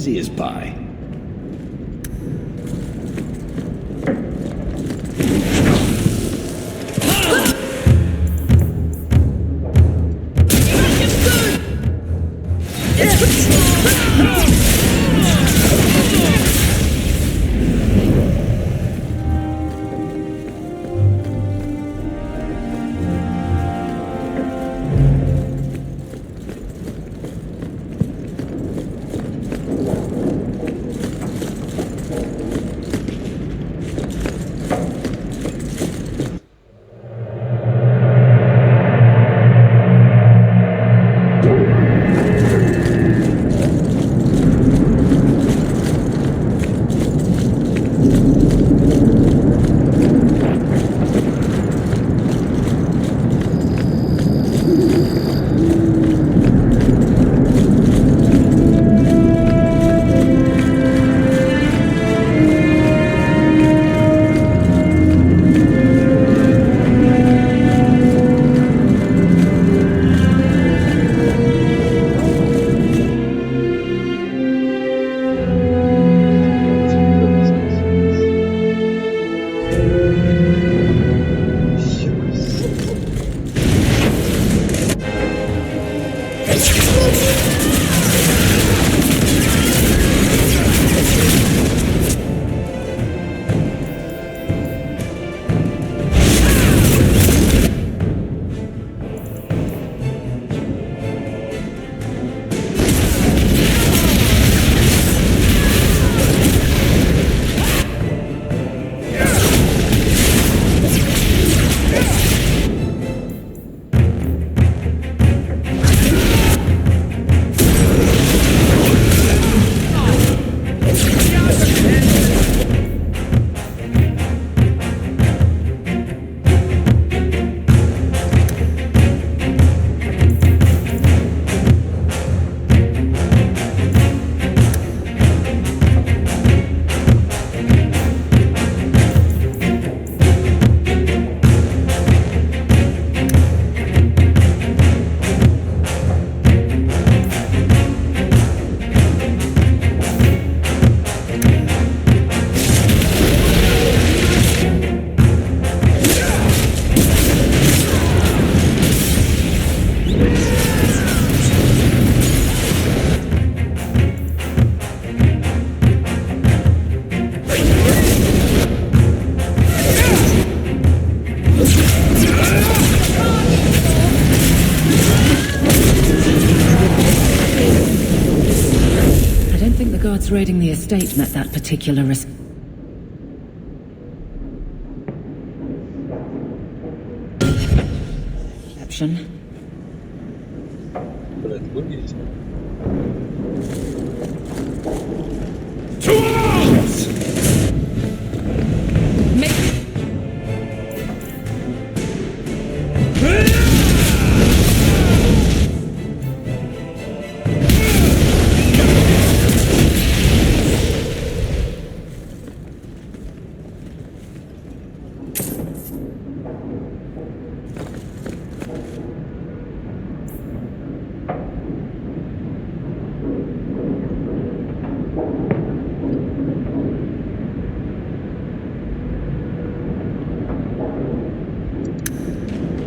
easy as pie. Raiding the estate met that particular reception.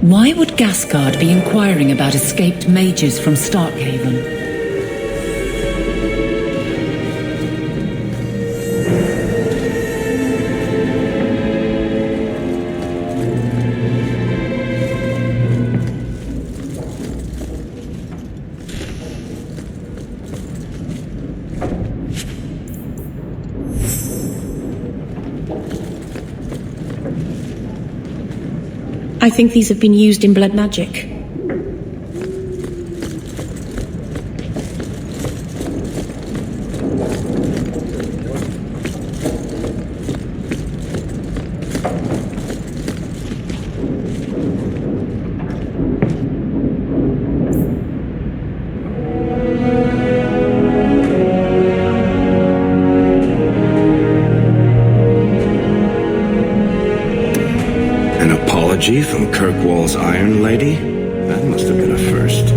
Why would Gasguard be inquiring about escaped mages from Starkhaven? I think these have been used in blood magic. From Kirkwall's Iron Lady? That must have been a first.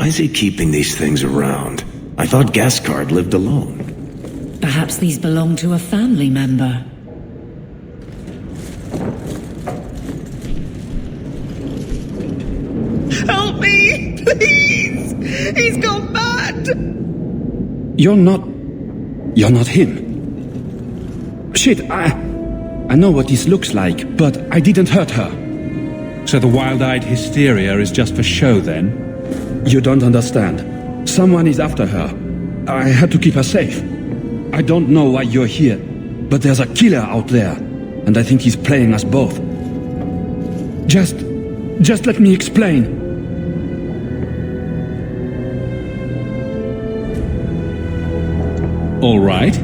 Why is he keeping these things around? I thought Gascard lived alone. Perhaps these belong to a family member. Help me! Please! He's gone mad! You're not him. Shit, I know what this looks like, but I didn't hurt her. So the wild-eyed hysteria is just for show, then? You don't understand. Someone is after her. I had to keep her safe. I don't know why you're here, but there's a killer out there, and I think he's playing us both. Just let me explain. All right.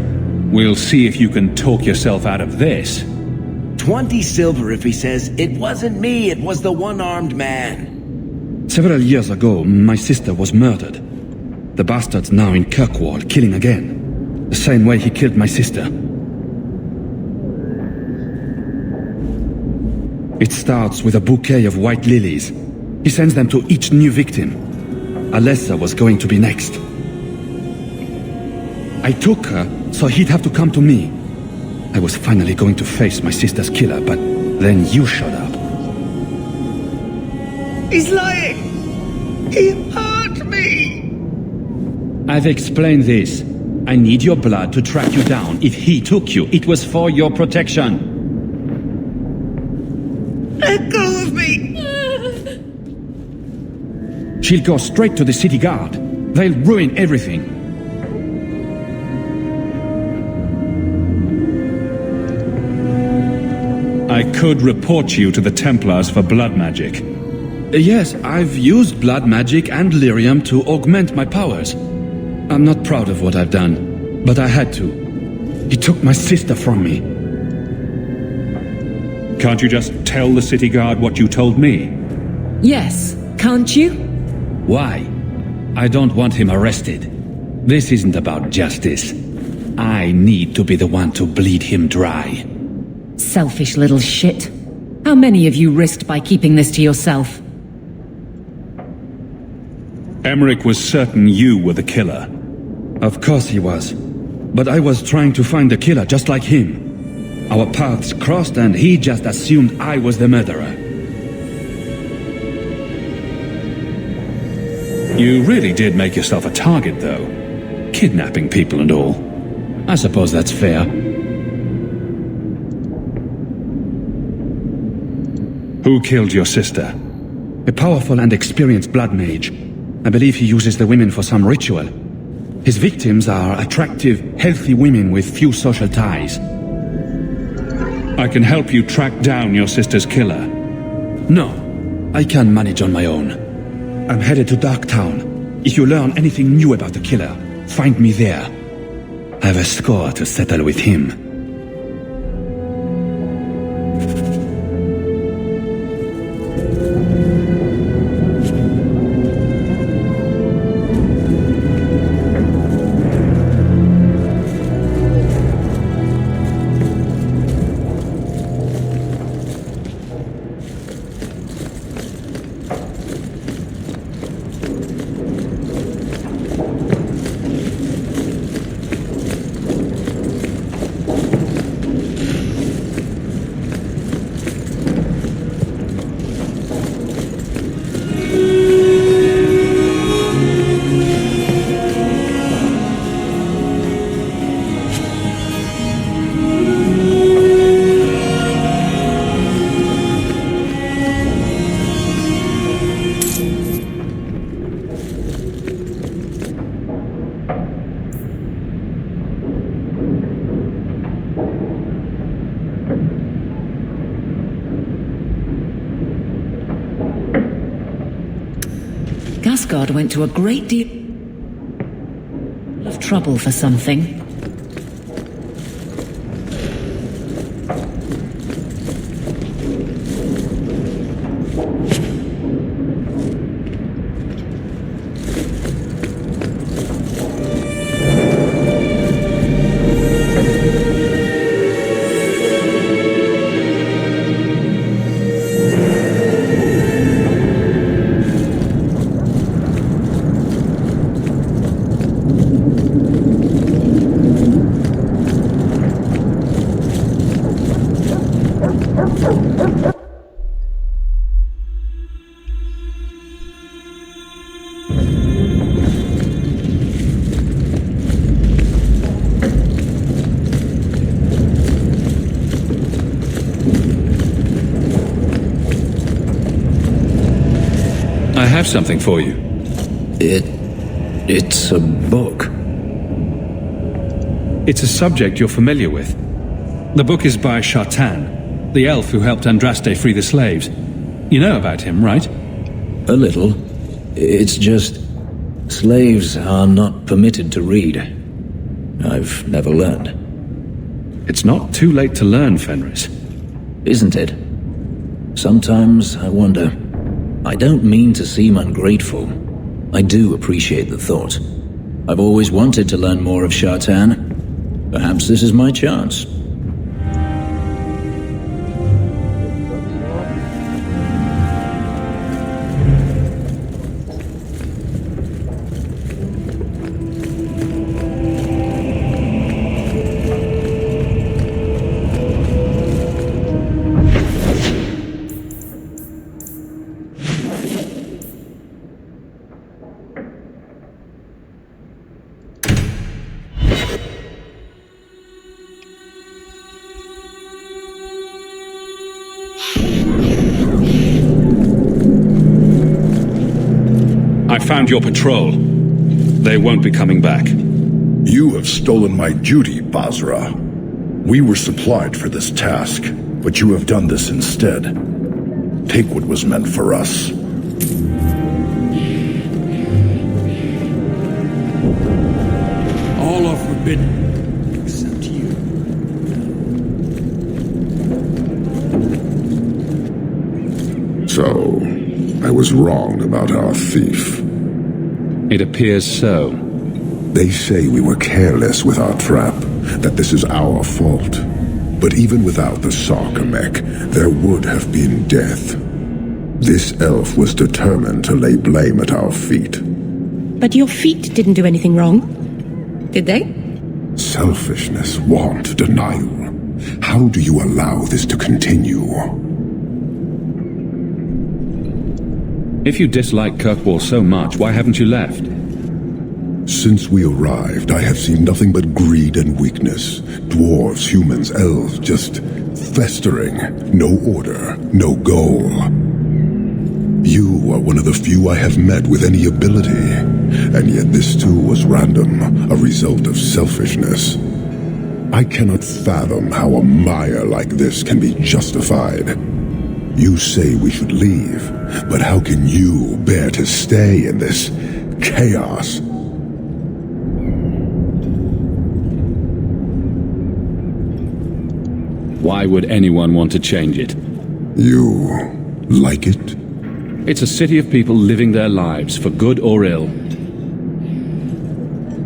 We'll see if you can talk yourself out of this. 20 silver if he says, "It wasn't me, it was the one-armed man." Several years ago, my sister was murdered. The bastard's now in Kirkwall, killing again. The same way he killed my sister. It starts with a bouquet of white lilies. He sends them to each new victim. Alessa was going to be next. I took her, so he'd have to come to me. I was finally going to face my sister's killer, but then you showed up. He's lying! He hurt me! I've explained this. I need your blood to track you down. If he took you, it was for your protection. Let go of me! She'll go straight to the city guard. They'll ruin everything. I could report you to the Templars for blood magic. Yes, I've used blood magic and lyrium to augment my powers. I'm not proud of what I've done, but I had to. He took my sister from me. Can't you just tell the city guard what you told me? Yes, can't you? Why? I don't want him arrested. This isn't about justice. I need to be the one to bleed him dry. Selfish little shit. How many of you risked by keeping this to yourself? Emmerich was certain you were the killer. Of course he was. But I was trying to find the killer just like him. Our paths crossed and he just assumed I was the murderer. You really did make yourself a target, though. Kidnapping people and all. I suppose that's fair. Who killed your sister? A powerful and experienced blood mage. I believe he uses the women for some ritual. His victims are attractive, healthy women with few social ties. I can help you track down your sister's killer. No, I can manage on my own. I'm headed to Darktown. If you learn anything new about the killer, find me there. I have a score to settle with him. Gascard went to a great deal of trouble for something. I have something for you. It's a book. It's a subject you're familiar with. The book is by Shartan, the elf who helped Andraste free the slaves. You know about him, right? A little. It's just... slaves are not permitted to read. I've never learned. It's not too late to learn, Fenris. Isn't it? Sometimes I wonder... I don't mean to seem ungrateful. I do appreciate the thought. I've always wanted to learn more of Shartan. Perhaps this is my chance. I found your patrol. They won't be coming back. You have stolen my duty, Basra. We were supplied for this task, but you have done this instead. Take what was meant for us. All are forbidden, except you. So, I was wrong about our thief. It appears so. They say we were careless with our trap, that this is our fault. But even without the Sarkamek, there would have been death. This elf was determined to lay blame at our feet. But your feet didn't do anything wrong, did they? Selfishness, want, denial. How do you allow this to continue? If you dislike Kirkwall so much, why haven't you left? Since we arrived, I have seen nothing but greed and weakness. Dwarves, humans, elves, just festering. No order, no goal. You are one of the few I have met with any ability, and yet this too was random, a result of selfishness. I cannot fathom how a mire like this can be justified. You say we should leave, but how can you bear to stay in this chaos? Why would anyone want to change it? You like it? It's a city of people living their lives, for good or ill.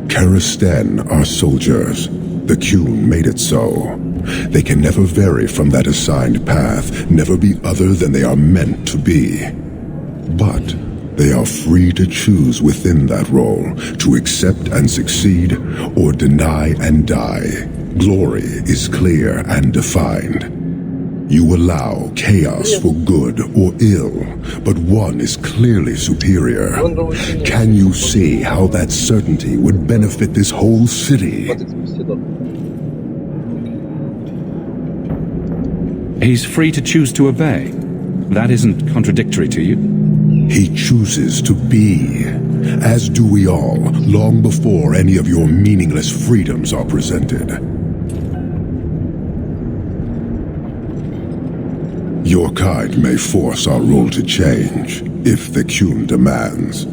Karastan are soldiers. The Qun made it so. They can never vary from that assigned path, never be other than they are meant to be. But they are free to choose within that role, to accept and succeed, or deny and die. Glory is clear and defined. You allow chaos for good or ill, but one is clearly superior. Can you see how that certainty would benefit this whole city? He's free to choose to obey. That isn't contradictory to you. He chooses to be, as do we all, long before any of your meaningless freedoms are presented. Your kind may force our role to change, if the Qun demands.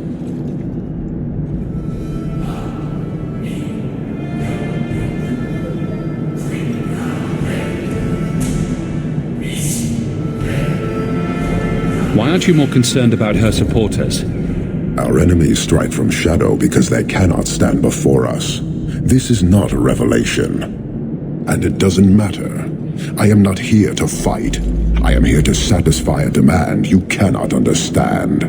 Why aren't you more concerned about her supporters? Our enemies strike from shadow because they cannot stand before us. This is not a revelation. And it doesn't matter. I am not here to fight. I am here to satisfy a demand you cannot understand.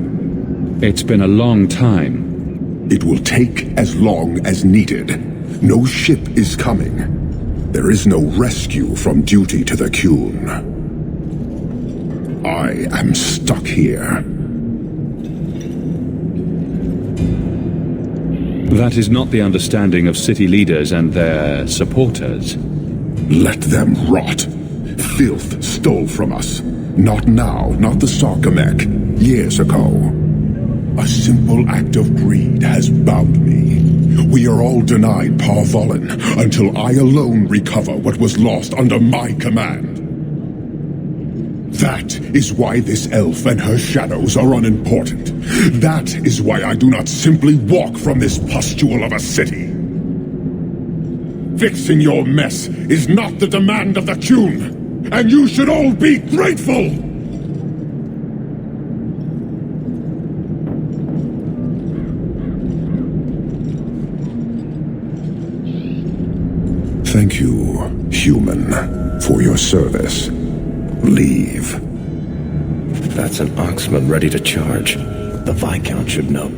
It's been a long time. It will take as long as needed. No ship is coming. There is no rescue from duty to the Qun. I am stuck here. That is not the understanding of city leaders and their supporters. Let them rot. Filth stole from us. Not now, not the Sarkamek. Years ago. A simple act of greed has bound me. We are all denied Parvolin until I alone recover what was lost under my command. That is why this elf and her shadows are unimportant. That is why I do not simply walk from this pustule of a city. Fixing your mess is not the demand of the Qun, and you should all be grateful! Thank you, human, for your service. Leave. That's an Oxman ready to charge. The Viscount should know.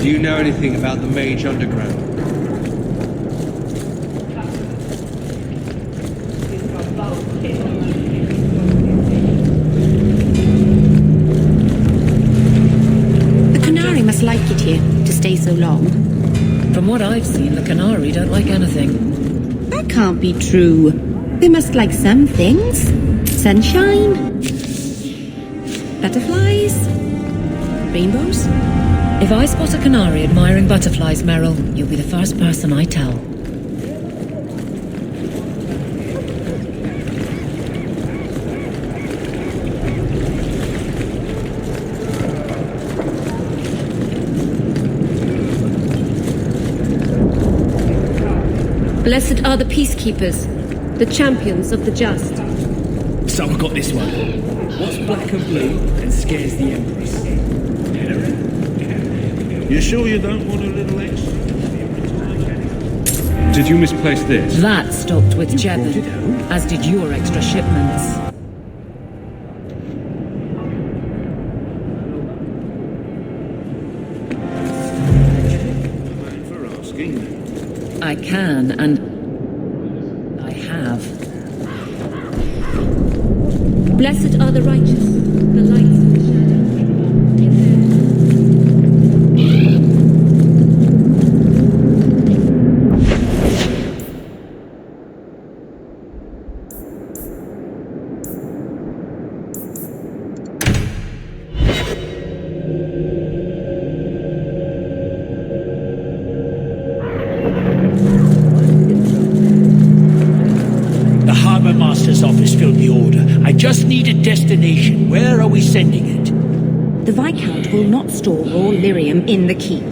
Do you know anything about the Mage Underground? Like it here, to stay so long. From what I've seen, the Canary don't like anything. That can't be true. They must like some things. Sunshine. Butterflies. Rainbows. If I spot a Canary admiring butterflies, Meryl, you'll be the first person I tell. Blessed are the peacekeepers, the champions of the just. So I got this one. What's black and blue and scares the Empress? You sure you don't want a little extra? Did you misplace this? That stopped with Jebin, as did your extra shipments. I can, and I have. Blessed are the righteous, the lights of the shadow. Office filled the order. I just need a destination. Where are we sending it? The Viscount will not store raw lyrium in the keep.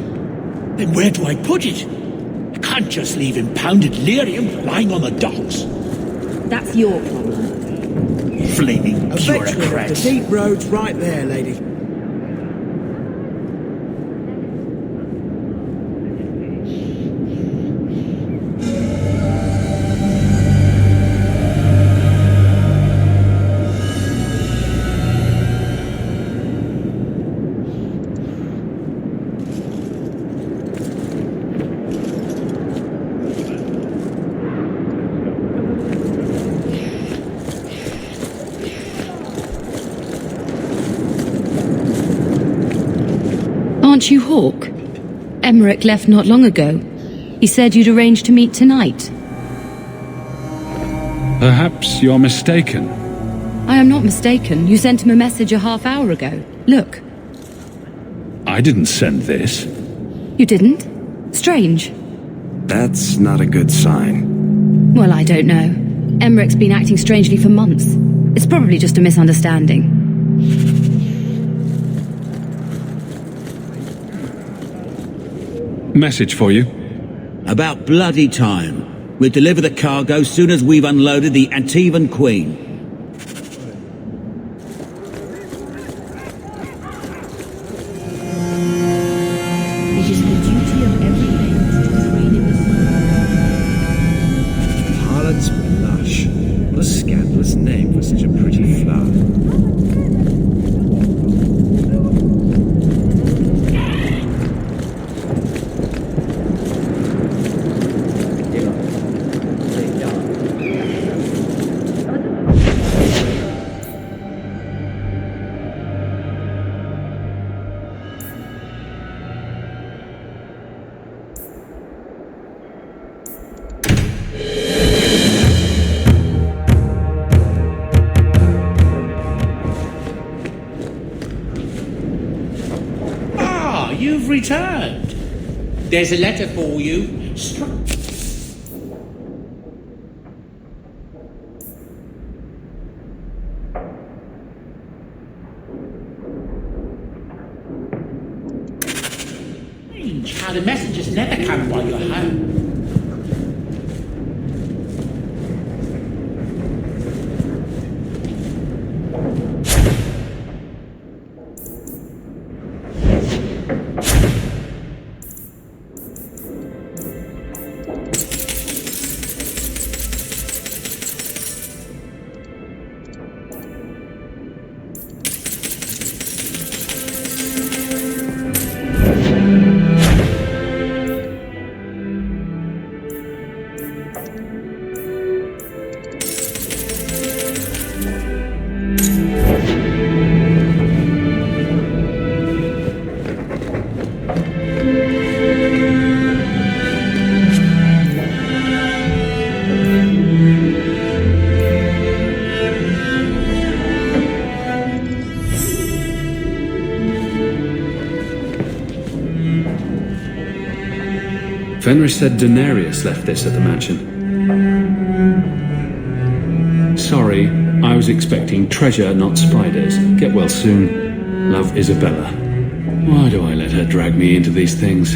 Then where do I put it? I can't just leave impounded lyrium lying on the docks. That's your problem. Flaming bureaucrats. The deep road's right there, lady. Aren't you Hawk? Emmerich left not long ago. He said you'd arranged to meet tonight. Perhaps you're mistaken. I am not mistaken. You sent him a message a half hour ago. Look. I didn't send this. You didn't? Strange. That's not a good sign. Well, I don't know. Emmerich's been acting strangely for months. It's probably just a misunderstanding. Message for you. About bloody time. We'll deliver the cargo soon as we've unloaded the Antivan Queen. There's a letter for you. Strange how the messages never come while you're home. Fenris said Daenerys left this at the mansion. Sorry, I was expecting treasure, not spiders. Get well soon. Love, Isabella. Why do I let her drag me into these things?